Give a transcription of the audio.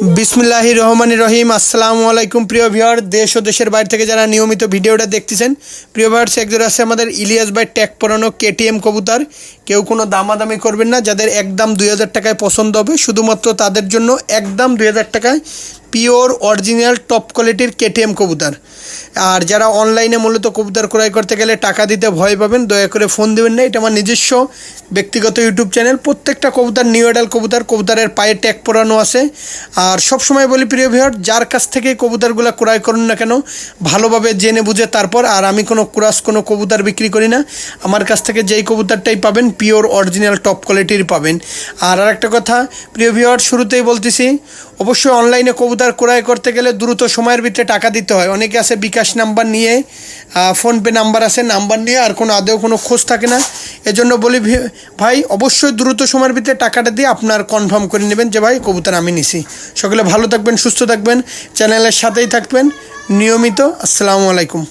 বিসমিল্লাহির রহমানির রহিম। আসসালামু আলাইকুম প্রিয় ভিউয়ার, দেশ ও দেশের বাইরে থেকে যারা নিয়মিত ভিডিওটা দেখতেছেন, প্রিয় ভিউয়ার্স, একজন আছে আমাদের ইলিয়াস ভাই ট্যাগ পরানো কেটিএম কবুতর। কেউ কোনো দামাদামি করবেন না, যাদের একদম 2000 টাকায় পছন্দ হবে শুধুমাত্র তাদের জন্য একদম 2000 টাকায় পিওর অরিজিনাল টপ কোয়ালিটির কেটিএম কবুতর। আর যারা অনলাইনে মূলত কবুতর ক্রয় করতে গেলে টাকা দিতে ভয় পাবেন, দয়া করে ফোন দেবেন না। এটা আমার নিজস্ব ব্যক্তিগত ইউটিউব চ্যানেল। প্রত্যেকটা কবুতর নিউ এডাল কবুতরের পায়ে ট্যাগ পরানো আছে। আর সবসময় বলি প্রিয় ভিউয়ার, যার কাছ থেকে কবুতরগুলো ক্রয় করুন না কেন, ভালোভাবে জেনে বুঝে তারপর। আর আমি কোনো কোনো কবুতর বিক্রি করি না। আমার কাছ থেকে যেই কবুতরটাই পাবেন পিওর অরিজিনাল টপ কোয়ালিটির পাবেন। আর আরেকটা কথা প্রিয় ভিউয়ার, শুরুতেই বলতেছি, অবশ্যই অনলাইনে কবুতর ক্রয় করতে গেলে দ্রুত সময়ের ভিতরে টাকা দিতে হয়। অনেকে আছে বিকাশ নাম্বার নিয়ে, ফোনপে নাম্বার আছে, নাম্বার নিয়ে আর আদৌ কোনো খোঁজ থাকে না। এজন্য বলি ভাই, অবশ্যই দ্রুত সময়ের ভিতরে টাকাটা দিয়ে আপনার কনফার্ম করে নেবেন যে ভাই কবুতর আমি নিছি। সকলে ভালো থাকবেন, সুস্থ থাকবেন, চ্যানেলের সাথেই থাকবেন নিয়মিত। আসসালামু আলাইকুম।